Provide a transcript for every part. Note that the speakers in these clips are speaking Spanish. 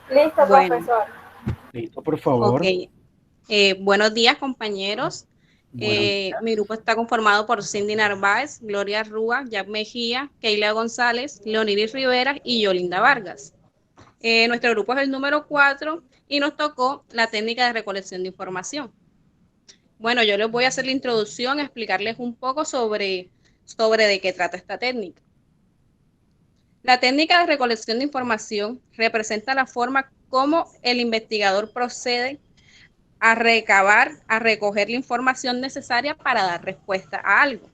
Listo, Bueno, profesor. Listo, por ok. favor. Buenos días, compañeros. Buenos Mi días. grupo está conformado por Cindy Narváez, Gloria Rúa, Jack Mejía, Keila González, Leoniris Rivera y Yolinda Vargas. Nuestro grupo es el número 4 y nos tocó la técnica de recolección de información. Bueno, yo les voy a hacer la introducción, explicarles un poco sobre de qué trata esta técnica. La técnica de recolección de información representa la forma como el investigador procede a recabar, a recoger la información necesaria para dar respuesta a algo.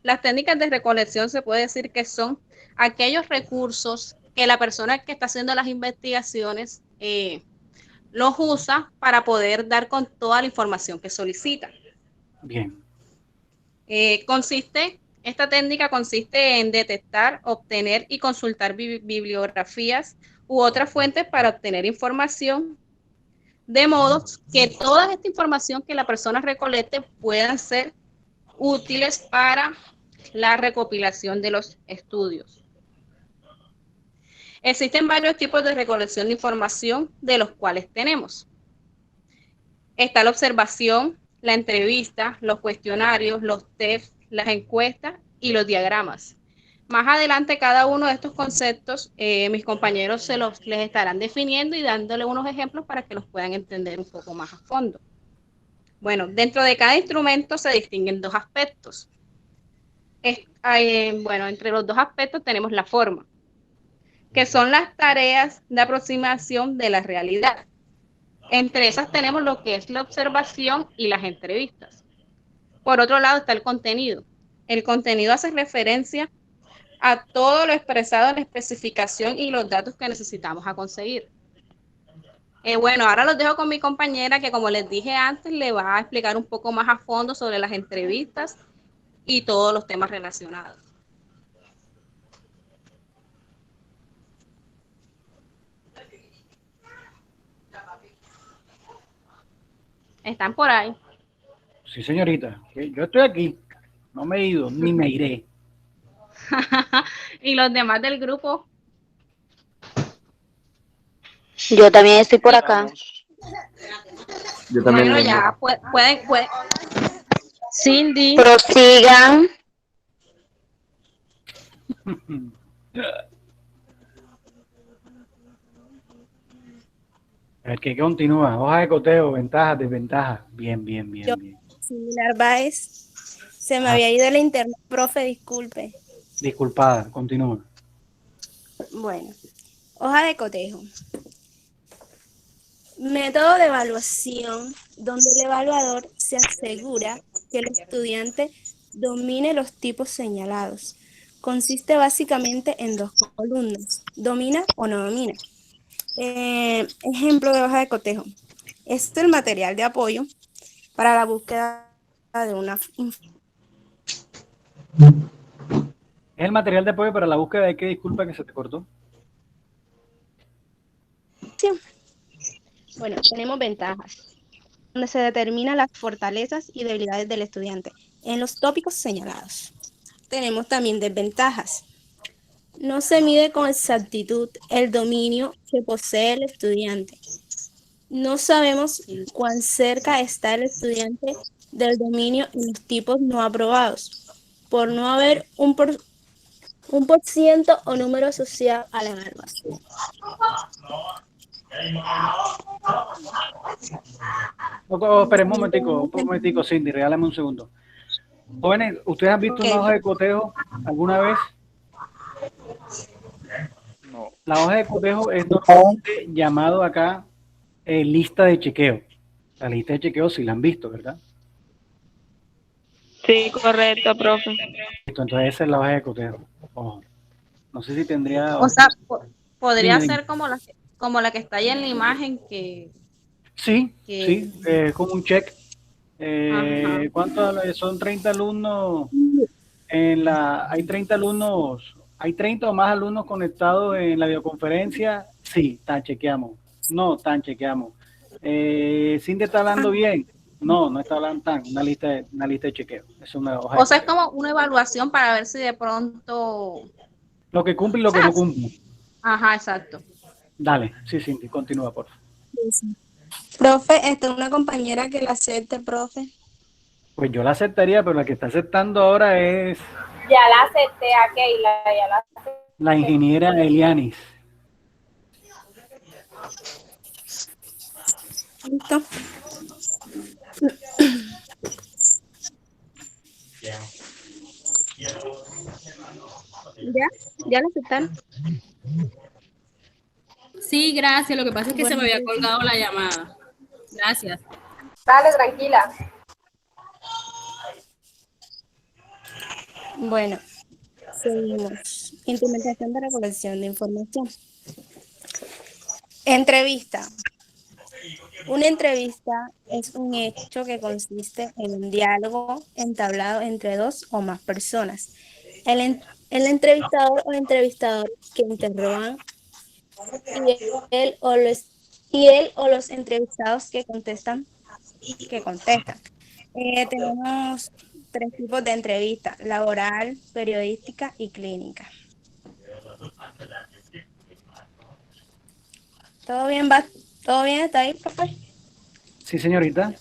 Las técnicas de recolección se puede decir que son aquellos recursos que la persona que está haciendo las investigaciones los usa para poder dar con toda la información que solicita. Bien. Esta técnica consiste en detectar, obtener y consultar bibliografías u otras fuentes para obtener información, de modo que toda esta información que la persona recolecte puedan ser útiles para la recopilación de los estudios. Existen varios tipos de recolección de información de los cuales tenemos. Está la observación, la entrevista, los cuestionarios, los tests, las encuestas y los diagramas. Más adelante, cada uno de estos conceptos, mis compañeros les estarán definiendo y dándole unos ejemplos para que los puedan entender un poco más a fondo. Bueno, dentro de cada instrumento se distinguen dos aspectos. Bueno, entre los dos aspectos tenemos la forma, que son las tareas de aproximación de la realidad. Entre esas tenemos lo que es la observación y las entrevistas. Por otro lado está el contenido. El contenido hace referencia a todo lo expresado en la especificación y los datos que necesitamos a conseguir. Bueno, ahora los dejo con mi compañera que, como les dije antes, le va a explicar un poco más a fondo sobre las entrevistas y todos los temas relacionados. ¿Están por ahí? Sí, señorita. Yo estoy aquí. No me he ido, ni me iré. Y los demás del grupo. Yo también estoy por acá. Yo también Bueno, vengo. ya pueden. Cindy. Prosigan. El que continúa. Hoja de coteo, ventajas, desventajas. Bien, bien, Yo, bien, bien. Cindy Narváez, se me Ah, había ido el internet, profe, disculpe. disculpada, continúa. Bueno, hoja de cotejo. Método de evaluación donde el evaluador se asegura que el estudiante domine los tipos señalados. Consiste básicamente en dos columnas, domina o no domina. Ejemplo de hoja de cotejo. Este es el material de apoyo para la búsqueda de una Es el material de apoyo para la búsqueda de qué, disculpa que se te cortó. información. Bueno, tenemos ventajas, donde se determinan las fortalezas y debilidades del estudiante en los tópicos señalados. Tenemos también desventajas. No se mide con exactitud el dominio que posee el estudiante. No sabemos cuán cerca está el estudiante del dominio en los tipos no aprobados, por no haber un por ciento o número asociado a la evaluación. Espera También tenemos un momentico, Cindy, regálame un segundo. Jóvenes, ¿ustedes han visto una Okay. hoja de cotejo alguna vez? No. La hoja de cotejo es normalmente llamado acá lista de chequeo. La lista de chequeo sí la han visto, ¿verdad? Sí, correcto, profe. Listo, entonces esa es la hoja de cotejo. Ojo. No sé si tendría... O sea, podría Dime, dime. ser como la que está ahí en la imagen Sí, que sí, como un check. ajá. ¿Cuántos son 30 alumnos? Hay 30 alumnos, hay 30 o más alumnos conectados en la videoconferencia. Sí, tan chequeamos. No, tan chequeamos. ¿Cindy está hablando bien? No, no está hablando tan. Una lista de chequeo. Es una hoja de O sea, es coteo. como una evaluación para ver si de pronto, o Lo que cumple y lo que sea, no cumple. ajá, exacto. Dale, sí, Cindy, continúa, por favor. Profe, está una compañera que la acepte, profe. Pues yo la aceptaría, pero la que está aceptando ahora es Ya la acepté a Keila, ya la la ingeniera Elianis. ¿Listo? ¿Ya? ¿Ya la aceptaron? Sí, gracias. Lo que pasa es que se Bueno, me había colgado la llamada. Gracias. Dale, tranquila. bueno, seguimos. Implementación de recolección de información. Entrevista. Una entrevista es un hecho que consiste en un diálogo entablado entre dos o más personas. El entrevistador o entrevistador que interrogan y él o los entrevistados que contestan. Tenemos tres tipos de entrevistas: laboral, periodística y clínica. ¿Todo bien? ¿Todo bien? ¿Está ahí, profe? Sí, señorita.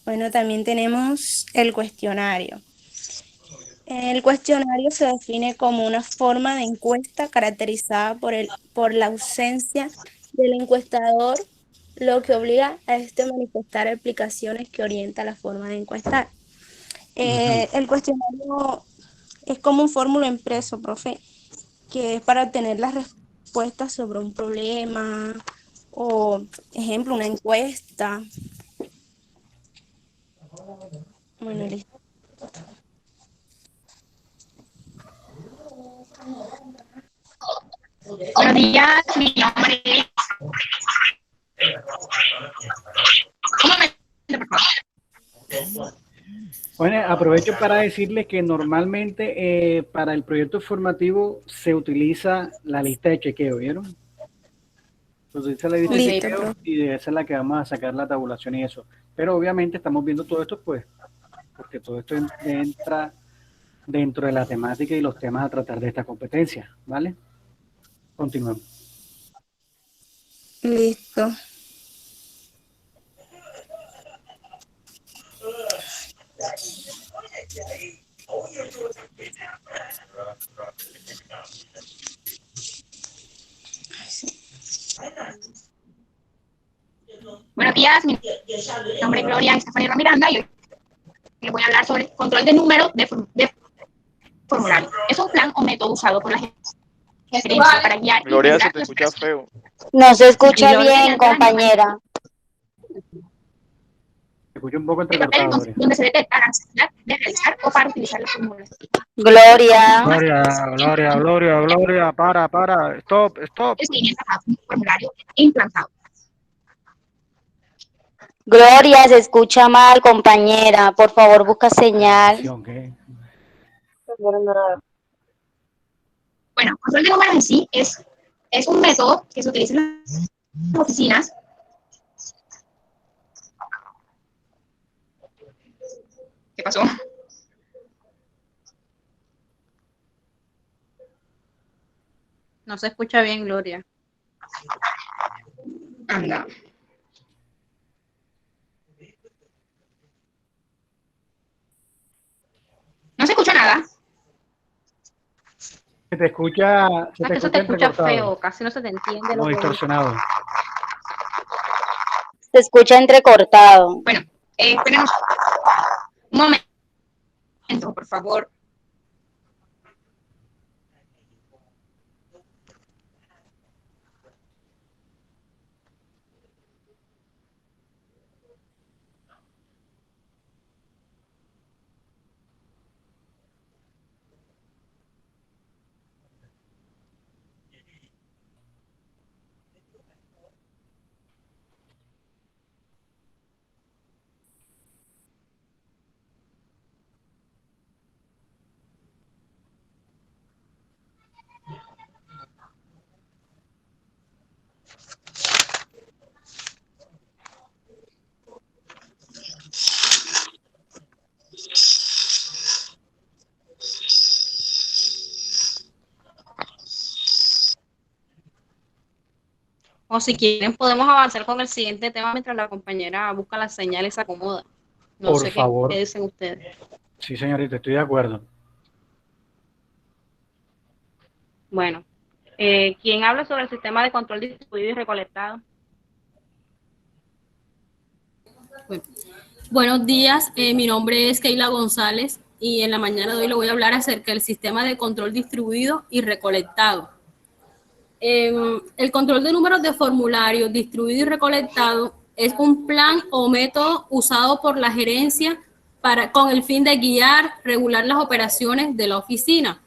Bueno, también tenemos el cuestionario. El cuestionario se define como una forma de encuesta caracterizada por la ausencia del encuestador, lo que obliga a este a manifestar explicaciones que orientan la forma de encuestar. El cuestionario es como un fórmula impreso, profe, que es para obtener las respuestas sobre un problema o, ejemplo, una encuesta. Bueno, listo. Buenos días, mi nombre es... Bueno, aprovecho para decirles que normalmente para el proyecto formativo se utiliza la lista de chequeo, ¿vieron? Se utiliza la lista de Listo, chequeo profe. y de esa es la que vamos a sacar la tabulación y eso. Pero obviamente estamos viendo todo esto, pues, porque todo esto entra dentro de la temática y los temas a tratar de esta competencia, ¿vale? Continuemos. Listo. Buenos días, mi nombre es Gloria Estefanía Miranda y hoy les voy a hablar sobre el control de número de formulario. Es un plan o método usado por la gerencia para guiar y Gloria, se integrar te los escucha procesos. feo. No se escucha Gloria bien, mediante la compañera. Se escucha un poco de papel entrecortado, Gloria. donde se detecta la necesidad de realizar o para utilizar la fórmula. Gloria, Gloria, para, stop. El seguimiento a un formulario implantado. Gloria, se escucha mal, compañera. Por favor, busca señal. ¿Qué? Bueno, control de números en sí es un método que se utiliza en las oficinas. ¿Qué pasó? No se escucha bien, Gloria. Anda. No se escucha nada. Se te escucha, Es que eso te escucha entrecortado, feo, casi no se te entiende lo como que dices. distorsionado. Se escucha entrecortado. Bueno, esperemos un momento, por favor. O si quieren podemos avanzar con el siguiente tema mientras la compañera busca las señales y se acomoda. No Por sé favor. qué dicen ustedes. Sí, señorita, estoy de acuerdo. Bueno, ¿quién habla sobre el sistema de control distribuido y recolectado? Bueno, buenos días, mi nombre es Keila González y en la mañana de hoy le voy a hablar acerca del sistema de control distribuido y recolectado. El control de números de formularios distribuido y recolectado es un plan o método usado por la gerencia con el fin de guiar, regular las operaciones de la oficina,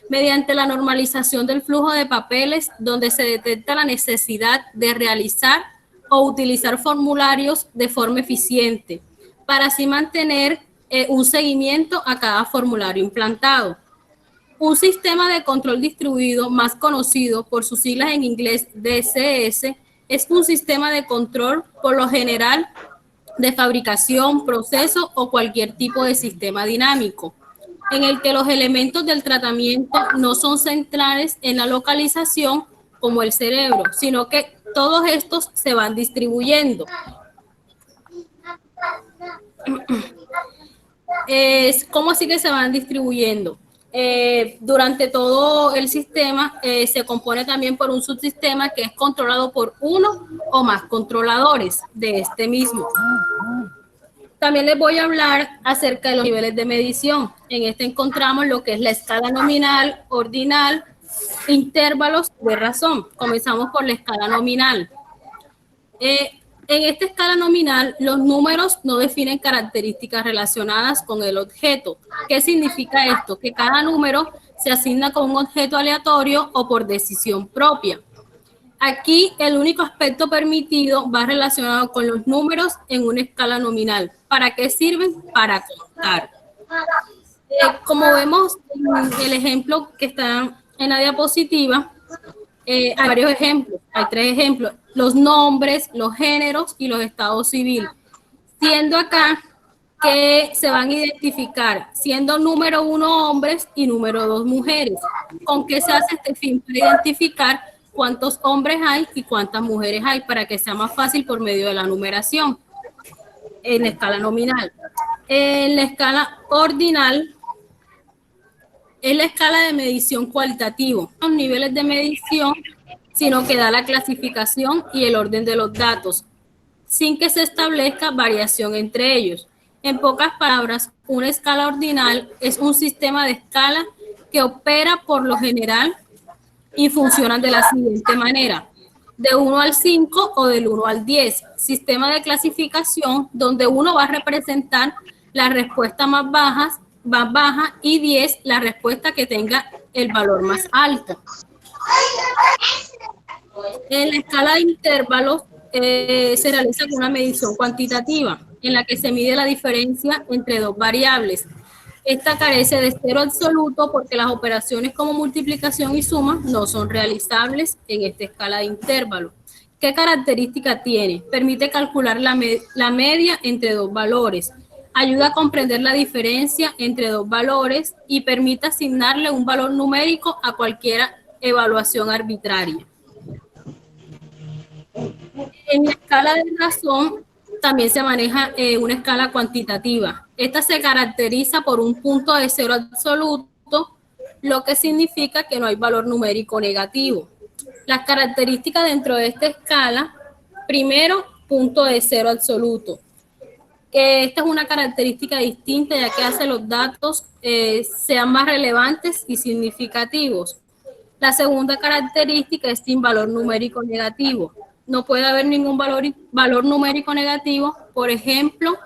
mediante la normalización del flujo de papeles, donde se detecta la necesidad de realizar o utilizar formularios de forma eficiente, para así mantener un seguimiento a cada formulario implantado. Un sistema de control distribuido, más conocido por sus siglas en inglés DCS, es un sistema de control por lo general de fabricación, proceso o cualquier tipo de sistema dinámico, en el que los elementos del tratamiento no son centrales en la localización como el cerebro, sino que todos estos se van distribuyendo. ¿Cómo así que se van distribuyendo? Durante todo el sistema se compone también por un subsistema que es controlado por uno o más controladores de este mismo. También les voy a hablar acerca de los niveles de medición. En este encontramos lo que es la escala nominal, ordinal, intervalos de razón. Comenzamos por la escala nominal. En esta escala nominal, los números no definen características relacionadas con el objeto. ¿Qué significa esto? Que cada número se asigna con un objeto aleatorio o por decisión propia. Aquí el único aspecto permitido va relacionado con los números en una escala nominal. ¿Para qué sirven? Para contar. Como vemos en el ejemplo que está en la diapositiva, hay varios ejemplos, hay 3 ejemplos: los nombres, los géneros y los estados civiles. Siendo acá que se van a identificar, siendo número 1 hombres y número 2 mujeres. ¿Con qué se hace este fin? Para identificar cuántos hombres hay y cuántas mujeres hay, para que sea más fácil por medio de la numeración en la escala nominal. En la escala ordinal es la escala de medición cualitativo, los niveles de medición, sino que da la clasificación y el orden de los datos, sin que se establezca variación entre ellos. En pocas palabras, una escala ordinal es un sistema de escala que opera por lo general y funciona de la siguiente manera: de 1 al 5 o del 1 al 10. Sistema de clasificación donde 1 va a representar la respuesta más baja y 10 la respuesta que tenga el valor más alto. En la escala de intervalos se realiza con una medición cuantitativa en la que se mide la diferencia entre 2 variables. Esta carece de cero absoluto porque las operaciones como multiplicación y suma no son realizables en esta escala de intervalos. ¿Qué característica tiene? Permite calcular la media entre 2 valores, ayuda a comprender la diferencia entre 2 valores y permite asignarle un valor numérico a cualquier evaluación arbitraria. En la escala de razón también se maneja una escala cuantitativa. Esta se caracteriza por un punto de cero absoluto, lo que significa que no hay valor numérico negativo. Las características dentro de esta escala: primero, punto de cero absoluto. Esta es una característica distinta, ya que hace los datos sean más relevantes y significativos. La segunda característica es sin valor numérico negativo. No puede haber ningún valor numérico negativo. Por ejemplo,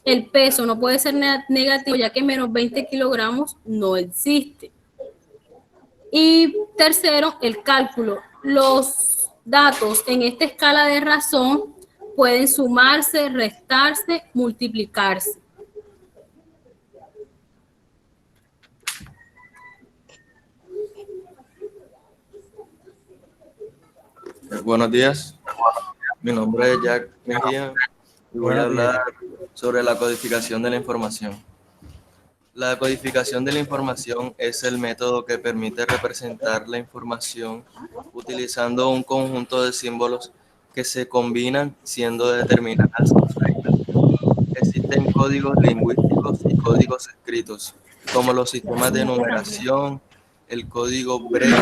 el peso no puede ser negativo, ya que menos 20 kilogramos no existe. Y tercero, el cálculo. Los datos en esta escala de razón pueden sumarse, restarse, multiplicarse. Buenos días, mi nombre es Jack Mejía y voy a hablar sobre la codificación de la información. La codificación de la información es el método que permite representar la información utilizando un conjunto de símbolos que se combinan siendo determinadas reglas. Existen códigos lingüísticos y códigos escritos, como los sistemas de numeración, el código Braille,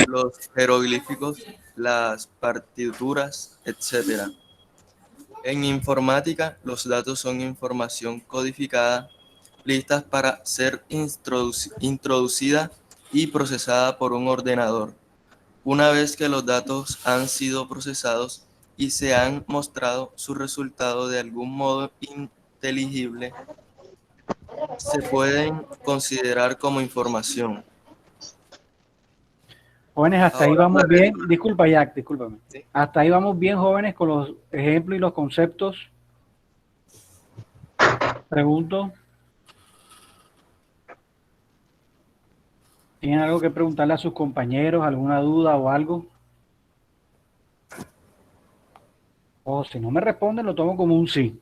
los jeroglíficos, las partituras, etc. En informática, los datos son información codificada, listas para ser introducida y procesada por un ordenador. Una vez que los datos han sido procesados y se han mostrado su resultado de algún modo inteligible, se pueden considerar como información. Jóvenes, hasta ahí Ahora, vamos la bien. regla. Disculpa, Jack, discúlpame. Sí. Hasta ahí vamos bien, jóvenes, con los ejemplos y los conceptos. Pregunto. ¿Tienen algo que preguntarle a sus compañeros? ¿Alguna duda o algo? O si no me responden, lo tomo como un sí.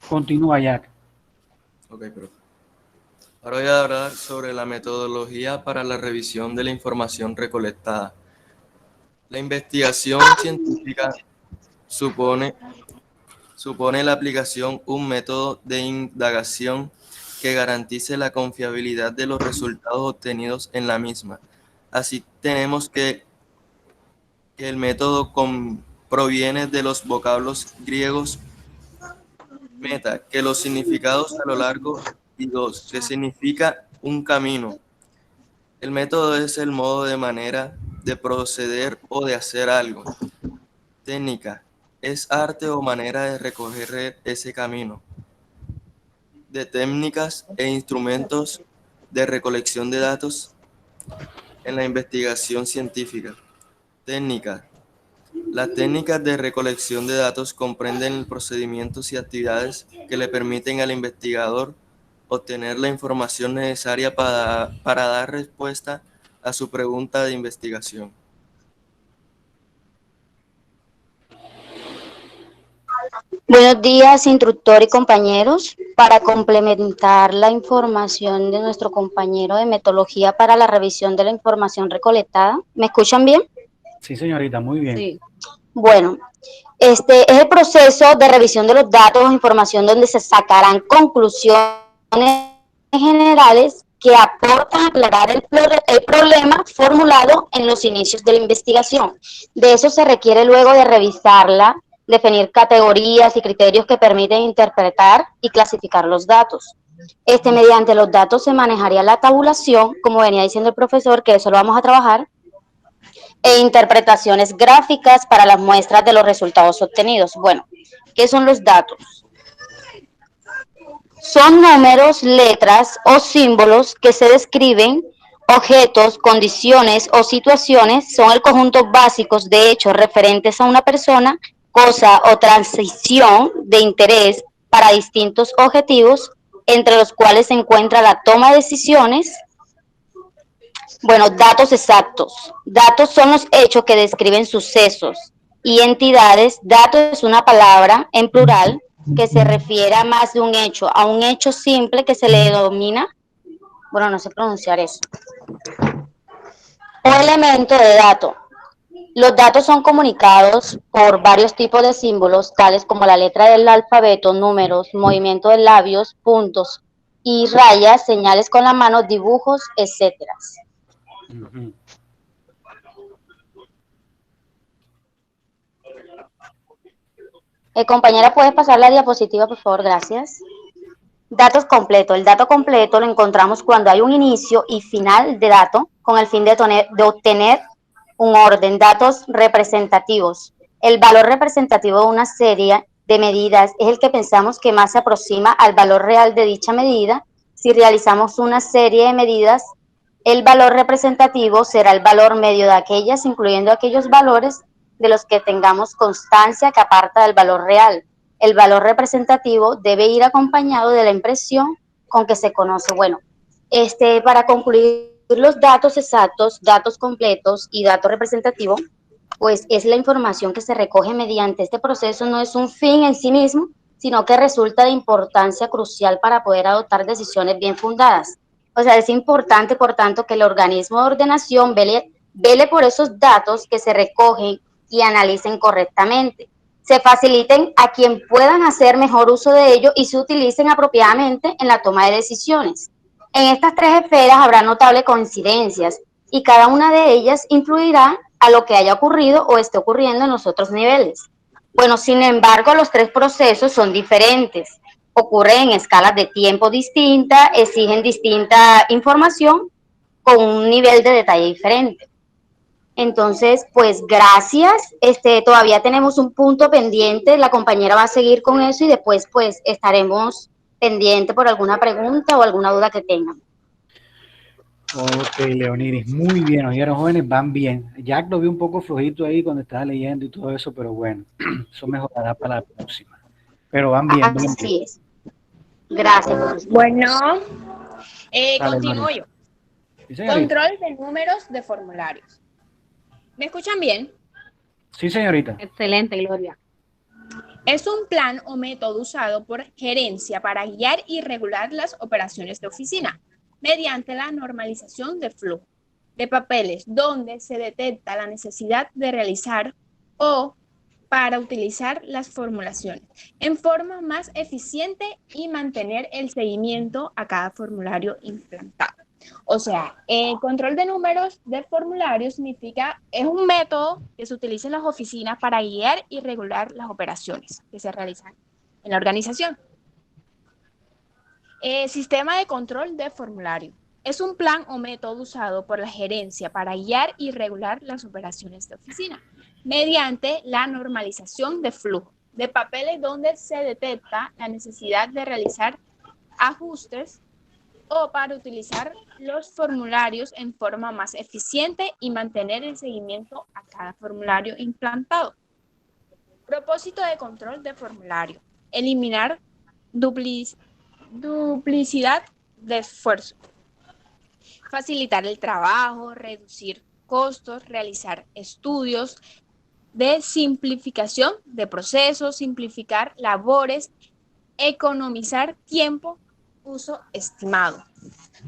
Continúa, Jack. Ok, profe. Ahora voy a hablar sobre la metodología para la revisión de la información recolectada. La investigación científica supone la aplicación de un método de indagación que garantice la confiabilidad de los resultados obtenidos en la misma. Así tenemos que el método proviene de los vocablos griegos meta, que los significados a lo largo, y dos, que significa un camino. El método es el modo de manera de proceder o de hacer algo. Técnica es arte o manera de recorrer ese camino. De técnicas e instrumentos de recolección de datos en la investigación científica. Técnica. Las técnicas de recolección de datos comprenden procedimientos y actividades que le permiten al investigador obtener la información necesaria para dar respuesta a su pregunta de investigación. Buenos días, instructor y compañeros. Para complementar la información de nuestro compañero de metodología para la revisión de la información recolectada, ¿me escuchan bien? Sí, señorita, muy bien. Sí. Bueno, este es el proceso de revisión de los datos o información donde se sacarán conclusiones generales que aportan a aclarar el problema formulado en los inicios de la investigación. De eso se requiere luego de revisarla, definir categorías y criterios que permiten interpretar y clasificar los datos. Mediante los datos se manejaría la tabulación, como venía diciendo el profesor, que eso lo vamos a trabajar, e interpretaciones gráficas para las muestras de los resultados obtenidos. Bueno, ¿qué son los datos? Son números, letras o símbolos que se describen, objetos, condiciones o situaciones, son el conjunto básicos de hechos referentes a una persona, cosa o transición de interés para distintos objetivos, entre los cuales se encuentra la toma de decisiones. Bueno, datos exactos. Datos son los hechos que describen sucesos y entidades. Dato es una palabra en plural que se refiere a más de un hecho, a un hecho simple que se le denomina, bueno, no sé pronunciar eso, o elemento de dato. Los datos son comunicados por varios tipos de símbolos, tales como la letra del alfabeto, números, movimiento de labios, puntos y rayas, señales con la mano, dibujos, etcétera. Uh-huh. Compañera, ¿puedes pasar la diapositiva, por favor? Gracias. Datos completos. El dato completo lo encontramos cuando hay un inicio y final de dato con el fin de obtener un orden. Datos representativos. El valor representativo de una serie de medidas es el que pensamos que más se aproxima al valor real de dicha medida. Si realizamos una serie de medidas, el valor representativo será el valor medio de aquellas, incluyendo aquellos valores de los que tengamos constancia que aparta del valor real. El valor representativo debe ir acompañado de la impresión con que se conoce. Bueno, para concluir, los datos exactos, datos completos y datos representativos, pues es la información que se recoge mediante este proceso, no es un fin en sí mismo, sino que resulta de importancia crucial para poder adoptar decisiones bien fundadas. O sea, es importante, por tanto, que el organismo de ordenación vele por esos datos que se recogen y analicen correctamente, se faciliten a quien puedan hacer mejor uso de ello y se utilicen apropiadamente en la toma de decisiones. En estas tres esferas habrá notables coincidencias y cada una de ellas influirá a lo que haya ocurrido o esté ocurriendo en los otros niveles. Bueno, sin embargo, los tres procesos son diferentes, ocurren en escalas de tiempo distintas, exigen distinta información con un nivel de detalle diferente. Entonces, pues gracias, todavía tenemos un punto pendiente, la compañera va a seguir con eso y después pues estaremos pendientes por alguna pregunta o alguna duda que tengan. Ok, Leoniris, muy bien, oyeron jóvenes, van bien. Jack lo vi un poco flojito ahí cuando estaba leyendo y todo eso, pero bueno, eso mejorará para la próxima. Pero van bien, van bien. Así es. Gracias, profesor. Bueno, Dale, continúo Gloria. yo. Sí, señorita. Control de números de formularios. ¿Me escuchan bien? Sí, señorita. Excelente, Gloria. Es un plan o método usado por gerencia para guiar y regular las operaciones de oficina mediante la normalización de flujo de papeles donde se detecta la necesidad de realizar o para utilizar las formulaciones en forma más eficiente y mantener el seguimiento a cada formulario implantado. O sea, el control de números de formulario significa, es un método que se utiliza en las oficinas para guiar y regular las operaciones que se realizan en la organización. Sistema de control de formulario. Es un plan o método usado por la gerencia para guiar y regular las operaciones de oficina mediante la normalización de flujo de papeles donde se detecta la necesidad de realizar ajustes o para utilizar los formularios en forma más eficiente y mantener el seguimiento a cada formulario implantado. Propósito de control de formulario. Eliminar duplicidad de esfuerzo. Facilitar el trabajo, reducir costos, realizar estudios de simplificación de procesos, simplificar labores, economizar tiempo, uso estimado.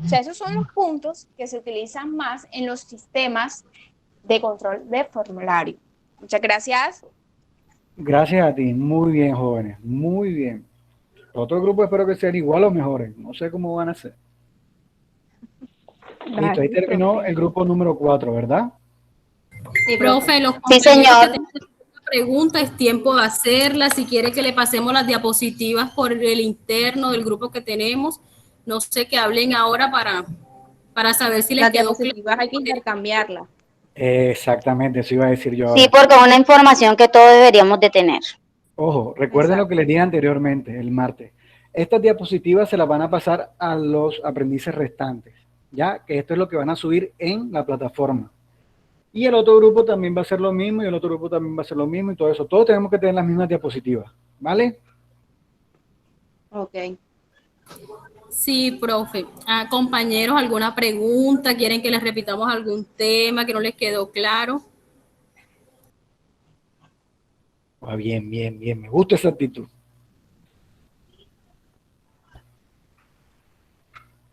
O sea, esos son los puntos que se utilizan más en los sistemas de control de formulario. Muchas gracias. Gracias a ti, muy bien, jóvenes, muy bien. Otro grupo espero que sean igual o mejores, no sé cómo van a ser. Listo, ahí terminó el grupo número 4, ¿verdad? Sí, profe, los Sí, compañeros señor. que tengan alguna pregunta, es tiempo de hacerla. Si quiere que le pasemos las diapositivas por el interno del grupo que tenemos, no sé, que hablen ahora para saber si les Las quedó diapositivas hay que intercambiarlas. Exactamente, eso iba a decir yo Sí, ahora. porque es una información que todos deberíamos de tener. Ojo, recuerden lo que les dije anteriormente, el martes. Estas diapositivas se las van a pasar a los aprendices restantes, ya que esto es lo que van a subir en la plataforma. Y el otro grupo también va a hacer lo mismo, y el otro grupo también va a hacer lo mismo, y todo eso. Todos tenemos que tener las mismas diapositivas, ¿vale? Ok. Sí, profe. Compañeros, ¿alguna pregunta? ¿Quieren que les repitamos algún tema que no les quedó claro? Ah, bien, bien, bien. Me gusta esa actitud.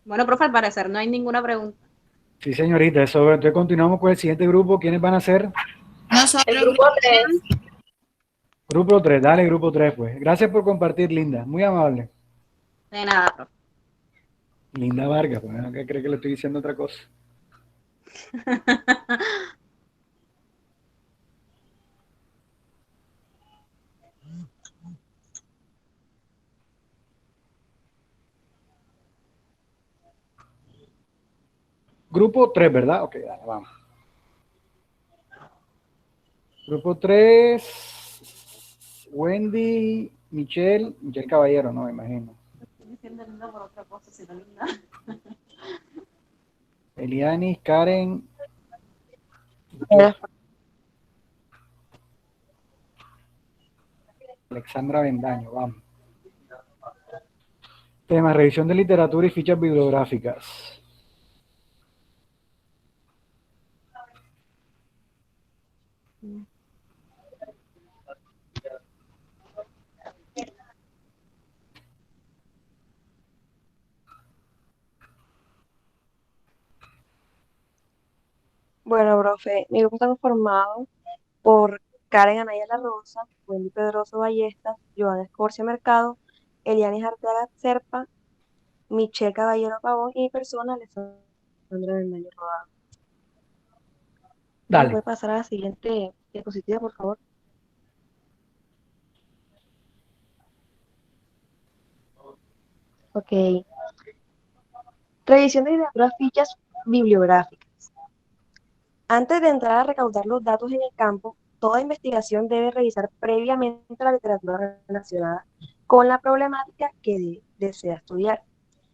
Bueno, profe, al parecer no hay ninguna pregunta. Sí, señorita, eso. Entonces continuamos con el siguiente grupo. ¿Quiénes van a ser? Nosotros. El grupo 3. Grupo 3. Dale, grupo 3, pues. Gracias por compartir, Linda. Muy amable. De nada, profe. Linda Vargas, pues, ¿no? ¿Qué cree que le estoy diciendo otra cosa? Grupo 3, ¿verdad? Ok, dale, vamos. Grupo 3, Wendy, Michelle Caballero, no, me imagino. Elianis, Karen. Alexandra Bendaño, vamos. Tema, revisión de literatura y fichas bibliográficas. Bueno, profe, mi grupo está conformado por Karen Anaya La Rosa, Wendy Pedroso Ballestas, Joana Escorcia Mercado, Elianis Arteaga Serpa, Michelle Caballero Pavón y mi persona, Alessandra Bernaño Rodado. ¿Me Dale. puede pasar a la siguiente diapositiva, por favor? Ok. Revisión de literatura, fichas bibliográficas. Antes de entrar a recaudar los datos en el campo, toda investigación debe revisar previamente la literatura relacionada con la problemática que desea estudiar.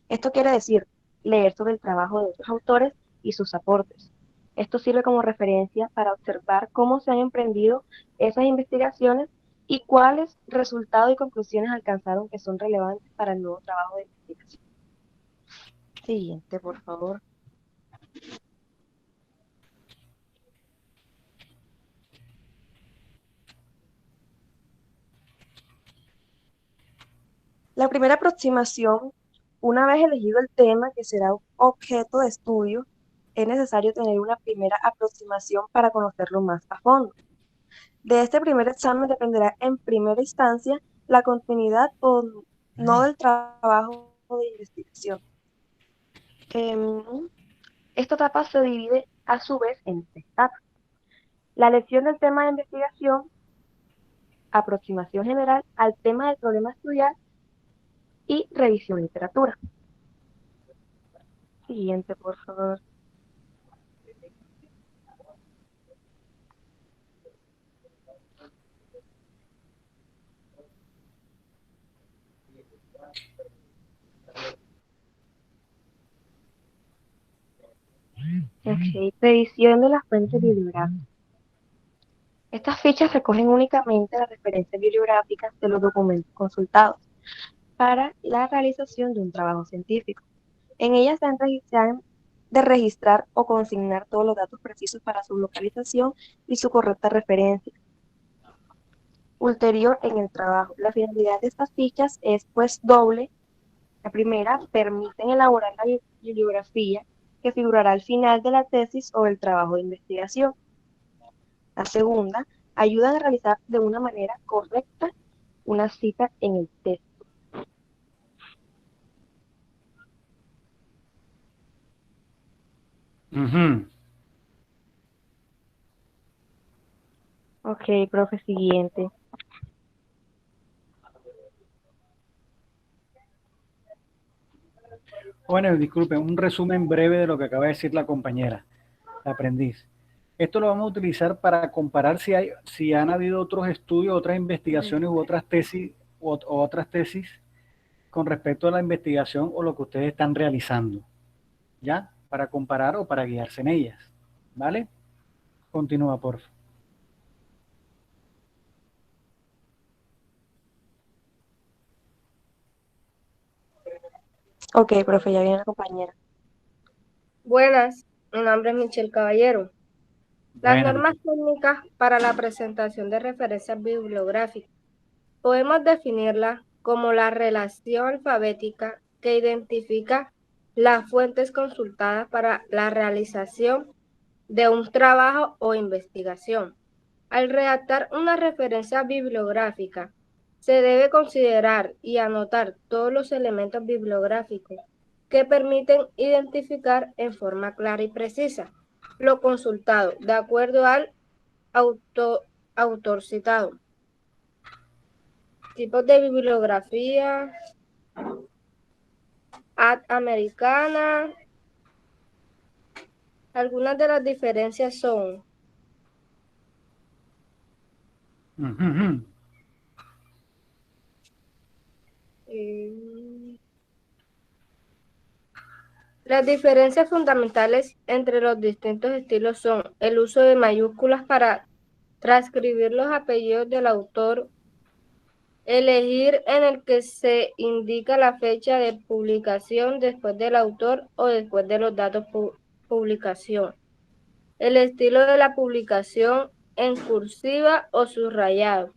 Esto quiere decir leer sobre el trabajo de otros autores y sus aportes. Esto sirve como referencia para observar cómo se han emprendido esas investigaciones y cuáles resultados y conclusiones alcanzaron que son relevantes para el nuevo trabajo de investigación. Siguiente, por favor. La primera aproximación, una vez elegido el tema que será objeto de estudio, es necesario tener una primera aproximación para conocerlo más a fondo. De este primer examen dependerá en primera instancia la continuidad o no del trabajo de investigación. Esta etapa se divide a su vez en 3 etapas. La elección del tema de investigación, aproximación general al tema del problema a estudiar y revisión de literatura. Siguiente, por favor. Ok, revisión de las fuentes bibliográficas. Estas fichas recogen únicamente las referencias bibliográficas de los documentos consultados para la realización de un trabajo científico. En ellas se han de registrar o consignar todos los datos precisos para su localización y su correcta referencia ulterior en el trabajo. La finalidad de estas fichas es pues doble. La primera, permiten elaborar la bibliografía que figurará al final de la tesis o el trabajo de investigación. La segunda, ayudan a realizar de una manera correcta una cita en el texto. Ok, profe, siguiente. Bueno, disculpen, un resumen breve de lo que acaba de decir la compañera, la aprendiz. Esto lo vamos a utilizar para comparar si han habido otros estudios, otras investigaciones u otras tesis, o otras tesis con respecto a la investigación o lo que ustedes están realizando, ¿ya? Para comparar o para guiarse en ellas, ¿vale? Continúa, por favor. Ok, profe, ya viene la compañera. Buenas, mi nombre es Michelle Caballero. Las Buenas. normas técnicas para la presentación de referencias bibliográficas. Podemos definirla como la relación alfabética que identifica las fuentes consultadas para la realización de un trabajo o investigación. Al redactar una referencia bibliográfica, se debe considerar y anotar todos los elementos bibliográficos que permiten identificar en forma clara y precisa lo consultado de acuerdo al autor citado. Tipos de bibliografía, ad americana. Algunas de las diferencias son las diferencias fundamentales entre los distintos estilos son el uso de mayúsculas para transcribir los apellidos del autor, elegir en el que se indica la fecha de publicación después del autor o después de los datos publicación, el estilo de la publicación en cursiva o subrayado,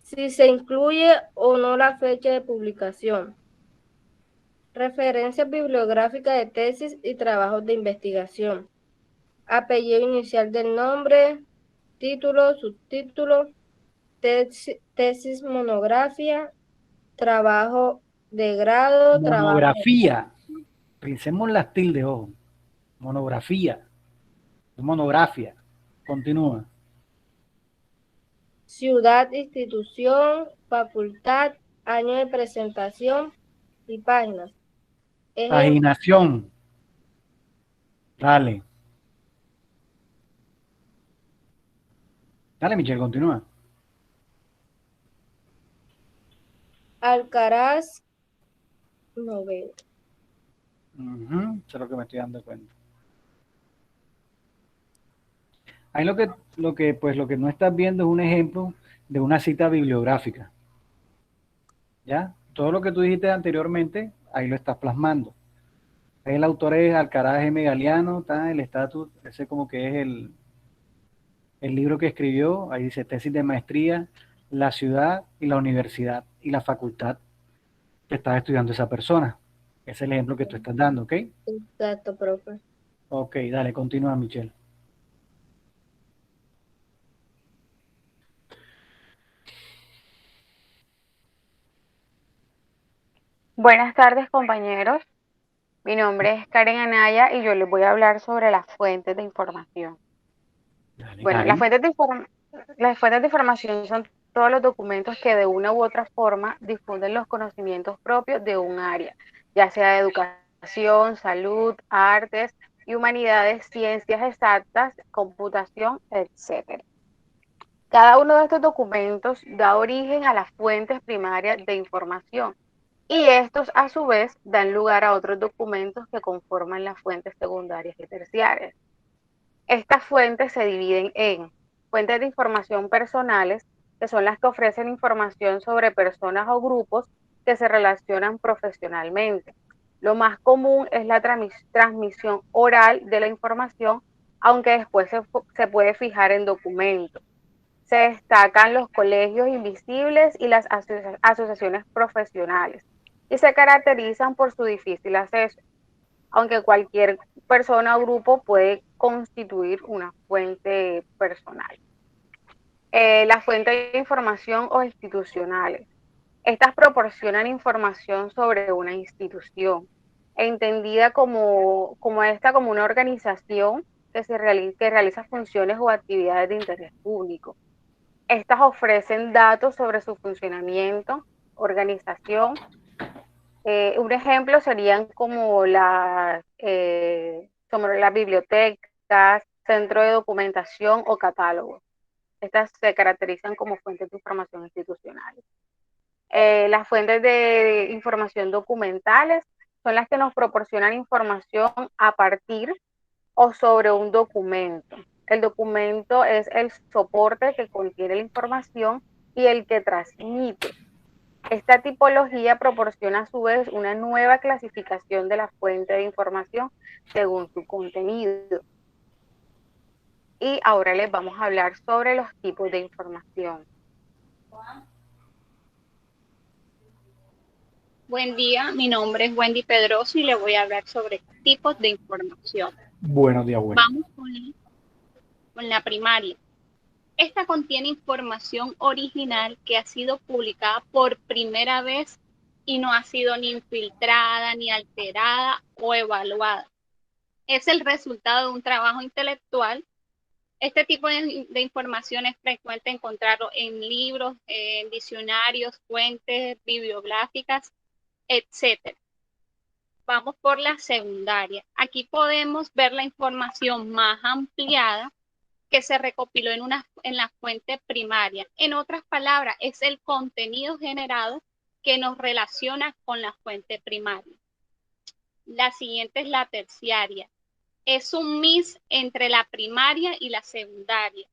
si se incluye o no la fecha de publicación, referencias bibliográficas de tesis y trabajos de investigación, apellido inicial del nombre, título, subtítulo, tesis, monografía, trabajo de grado, trabajo Monografía. Pensemos las tildes, ojo. Monografía. Monografía. Continúa. ciudad, institución, facultad, año de presentación y páginas. Ejemplo, Paginación. Dale. Dale, Michelle, continúa. Alcaraz, novela. Eso es lo que me estoy dando cuenta. Ahí lo que no estás viendo es un ejemplo de una cita bibliográfica. ¿Ya? Todo lo que tú dijiste anteriormente, ahí lo estás plasmando. Ahí el autor es Alcaraz M. Galiano, está el estatus, ese como que es el libro que escribió, ahí dice tesis de maestría, la ciudad y la universidad y la facultad que está estudiando esa persona. Ese es el ejemplo que tú estás dando, ¿ok? Exacto, profe. Ok, dale, continúa, Michelle. Buenas tardes, compañeros. Mi nombre es Karen Anaya y yo les voy a hablar sobre las fuentes de información. Dale, Bueno, Karen. las fuentes de información son todos los documentos que de una u otra forma difunden los conocimientos propios de un área, ya sea de educación, salud, artes y humanidades, ciencias exactas, computación, etc. Cada uno de estos documentos da origen a las fuentes primarias de información y estos a su vez dan lugar a otros documentos que conforman las fuentes secundarias y terciarias. Estas fuentes se dividen en fuentes de información personales, que son las que ofrecen información sobre personas o grupos que se relacionan profesionalmente. Lo más común es la transmisión oral de la información, aunque después se puede fijar en documentos. Se destacan los colegios invisibles y las asociaciones profesionales y se caracterizan por su difícil acceso, aunque cualquier persona o grupo puede constituir una fuente personal. Las fuentes de información o institucionales. Estas proporcionan información sobre una institución, entendida como una organización que realiza funciones o actividades de interés público. Estas ofrecen datos sobre su funcionamiento, organización. Un ejemplo serían como como las bibliotecas, centro de documentación o catálogos. Estas se caracterizan como fuentes de información institucionales. Las fuentes de información documentales son las que nos proporcionan información a partir o sobre un documento. El documento es el soporte que contiene la información y el que transmite. Esta tipología proporciona a su vez una nueva clasificación de la fuente de información según su contenido. Y ahora les vamos a hablar sobre los tipos de información. Buen día, mi nombre es Wendy Pedroso y le voy a hablar sobre tipos de información. Buenos días, Wendy. Vamos con la primaria. Esta contiene información original que ha sido publicada por primera vez y no ha sido ni infiltrada, ni alterada o evaluada. Es el resultado de un trabajo intelectual. Este tipo de información es frecuente encontrarlo en libros, en diccionarios, fuentes bibliográficas, etc. Vamos por la secundaria. Aquí podemos ver la información más ampliada que se recopiló en la fuente primaria. En otras palabras, es el contenido generado que nos relaciona con la fuente primaria. La siguiente es la terciaria. Es un mix entre la primaria y la secundaria.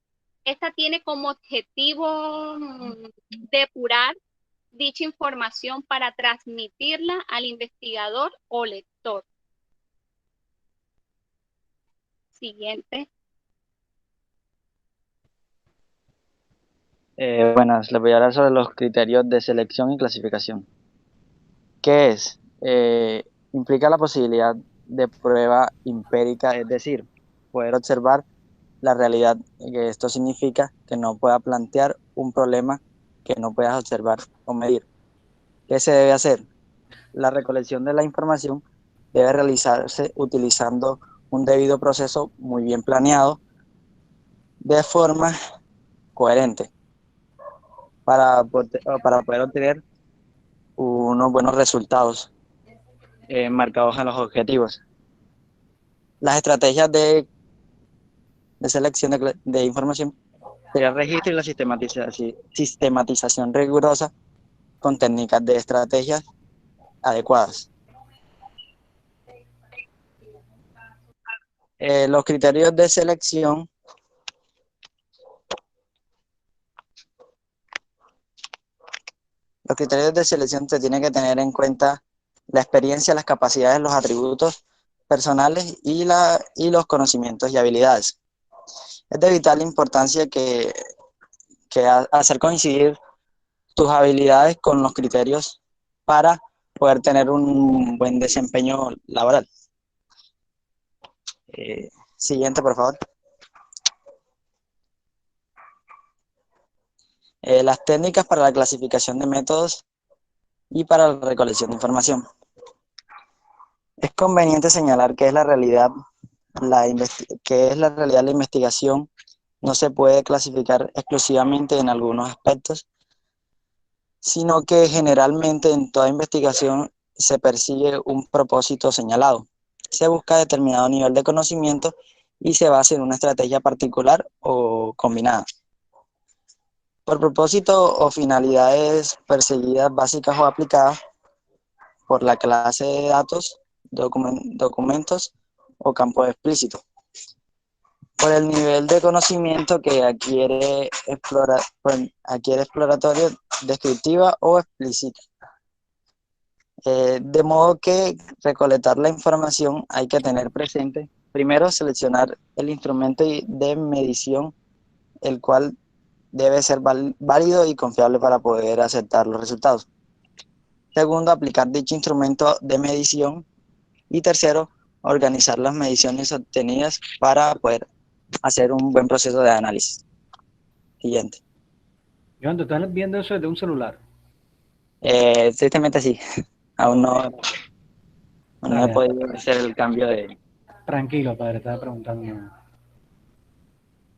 Esta tiene como objetivo depurar dicha información para transmitirla al investigador o lector. Siguiente. Buenas, les voy a hablar sobre los criterios de selección y clasificación. ¿Qué es? Implica la posibilidad de prueba empírica, es decir, poder observar la realidad. Esto significa que no pueda plantear un problema que no puedas observar o medir. ¿Qué se debe hacer? La recolección de la información debe realizarse utilizando un debido proceso muy bien planeado de forma coherente para poder obtener unos buenos resultados marcados en los objetivos. Las estrategias de selección de información sería el registro y la sistematización rigurosa con técnicas de estrategias adecuadas. Los criterios de selección se tienen que tener en cuenta la experiencia, las capacidades, los atributos personales y los conocimientos y habilidades. Es de vital importancia que hacer coincidir tus habilidades con los criterios para poder tener un buen desempeño laboral. Siguiente, por favor. Las técnicas para la clasificación de métodos y para la recolección de información. Es conveniente señalar que es la realidad la investigación no se puede clasificar exclusivamente en algunos aspectos, sino que generalmente en toda investigación se persigue un propósito señalado. Se busca determinado nivel de conocimiento y se basa en una estrategia particular o combinada. Por propósito o finalidades perseguidas básicas o aplicadas por la clase de datos, documentos o campo explícito. Por el nivel de conocimiento que adquiere exploratorio, descriptiva o explícita. De modo que recolectar la información hay que tener presente, primero seleccionar el instrumento de medición, el cual debe ser válido y confiable para poder aceptar los resultados. Segundo, aplicar dicho instrumento de medición. Y tercero, organizar las mediciones obtenidas para poder hacer un buen proceso de análisis. Siguiente. Joan, ¿tú estás viendo eso desde un celular? Tristemente sí. Aún no he podido hacer el cambio de... Tranquilo, padre, estaba preguntando.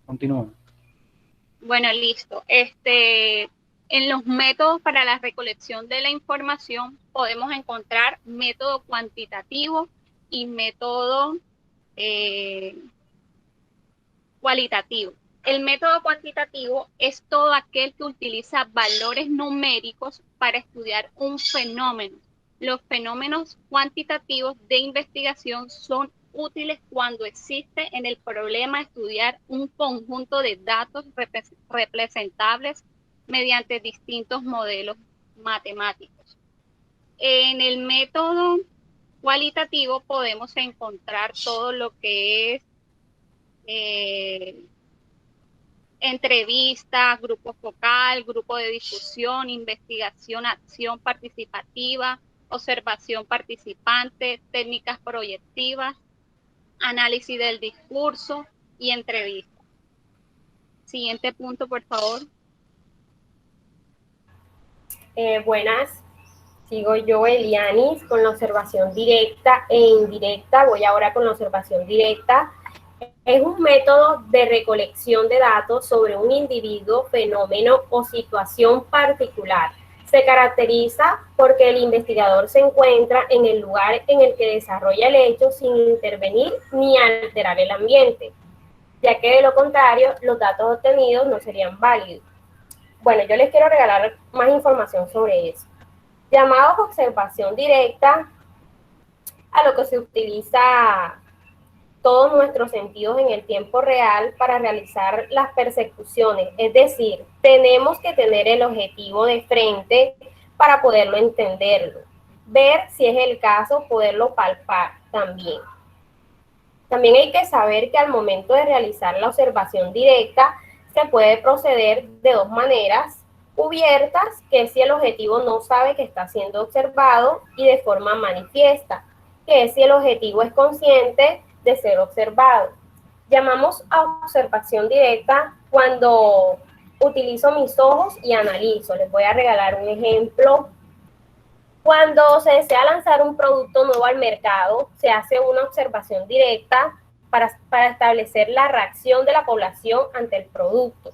Continúa. Bueno, listo. En los métodos para la recolección de la información podemos encontrar método cuantitativo y método cualitativo. El método cuantitativo es todo aquel que utiliza valores numéricos para estudiar un fenómeno. Los fenómenos cuantitativos de investigación son útiles cuando existe en el problema estudiar un conjunto de datos representables mediante distintos modelos matemáticos. En el método cualitativo podemos encontrar todo lo que es entrevistas, grupo focal, grupo de difusión, investigación, acción participativa, observación participante, técnicas proyectivas, análisis del discurso y entrevistas. Siguiente punto, por favor. Buenas, sigo yo, Elianis, con la observación directa e indirecta. Voy ahora con la observación directa. Es un método de recolección de datos sobre un individuo, fenómeno o situación particular. Se caracteriza porque el investigador se encuentra en el lugar en el que desarrolla el hecho sin intervenir ni alterar el ambiente, ya que de lo contrario los datos obtenidos no serían válidos. Bueno, yo les quiero regalar más información sobre eso. Llamados observación directa, a lo que se utiliza todos nuestros sentidos en el tiempo real para realizar las persecuciones. Es decir, tenemos que tener el objetivo de frente para poderlo entenderlo. Ver si es el caso, poderlo palpar también. También hay que saber que al momento de realizar la observación directa, se puede proceder de dos maneras cubiertas, que es si el objetivo no sabe que está siendo observado, y de forma manifiesta, que es si el objetivo es consciente de ser observado. Llamamos a observación directa cuando utilizo mis ojos y analizo. Les voy a regalar un ejemplo. Cuando se desea lanzar un producto nuevo al mercado, se hace una observación directa para establecer la reacción de la población ante el producto.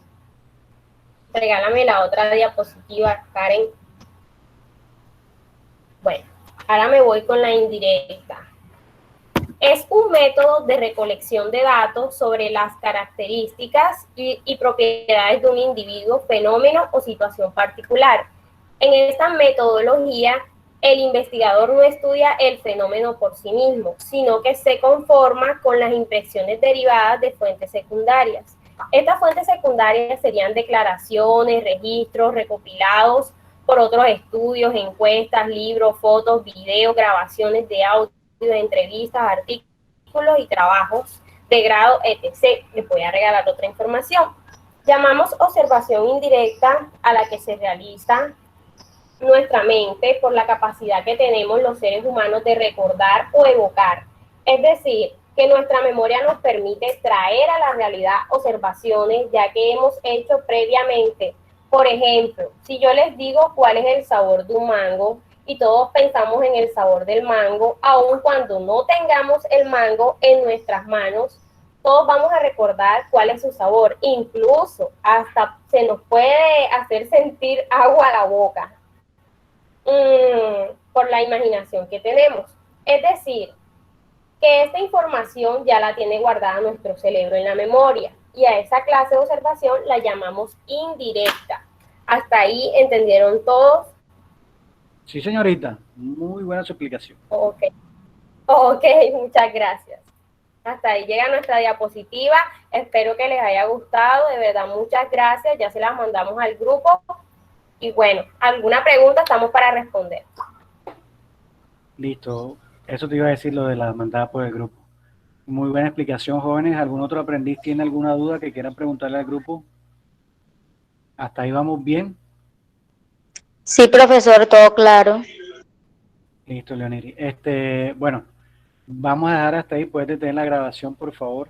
Regálame la otra diapositiva, Karen. Bueno, ahora me voy con la indirecta. Es un método de recolección de datos sobre las características y propiedades de un individuo, fenómeno o situación particular. En esta metodología, el investigador no estudia el fenómeno por sí mismo, sino que se conforma con las impresiones derivadas de fuentes secundarias. Estas fuentes secundarias serían declaraciones, registros recopilados por otros estudios, encuestas, libros, fotos, videos, grabaciones de audio, de entrevistas, artículos y trabajos de grado, etc. Les voy a regalar otra información. Llamamos observación indirecta a la que se realiza nuestra mente por la capacidad que tenemos los seres humanos de recordar o evocar. Es decir, que nuestra memoria nos permite traer a la realidad observaciones ya que hemos hecho previamente. Por ejemplo, si yo les digo cuál es el sabor de un mango y todos pensamos en el sabor del mango, aun cuando no tengamos el mango en nuestras manos, todos vamos a recordar cuál es su sabor. Incluso hasta se nos puede hacer sentir agua a la boca por la imaginación que tenemos. Es decir, que esta información ya la tiene guardada nuestro cerebro en la memoria y a esa clase de observación la llamamos indirecta. ¿Hasta ahí entendieron todos? Sí, señorita. Muy buena su explicación. Ok, muchas gracias. Hasta ahí llega nuestra diapositiva. Espero que les haya gustado. De verdad, muchas gracias. Ya se las mandamos al grupo. Y bueno, ¿alguna pregunta? Estamos para responder. Listo. Eso te iba a decir, lo de la mandada por el grupo. Muy buena explicación, jóvenes. ¿Algún otro aprendiz tiene alguna duda que quiera preguntarle al grupo? ¿Hasta ahí vamos bien? Sí, profesor, todo claro. Listo, Leoniri. Bueno, vamos a dejar hasta ahí. ¿Puedes detener la grabación, por favor?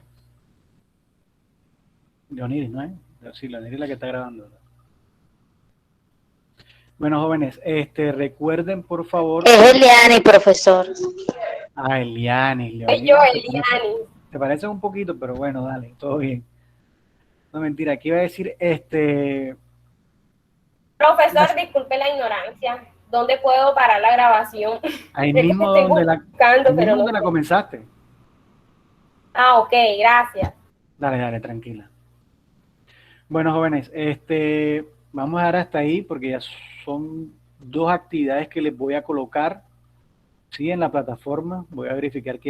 Leoniri, ¿no es? Sí, Leoniri es la que está grabando, ¿verdad? Bueno, jóvenes, recuerden, por favor... Es Eliani, profesor. Ah, Eliani. Soy yo, Eliani. Te parecen un poquito, pero bueno, dale, todo bien. No, mentira, aquí iba a decir, Profesor, disculpe la ignorancia. ¿Dónde puedo parar la grabación? Ahí mismo donde la comenzaste. Ah, ok, gracias. Dale, tranquila. Bueno, jóvenes, vamos a dar hasta ahí porque ya son 2 actividades que les voy a colocar, ¿sí? En la plataforma. Voy a verificar que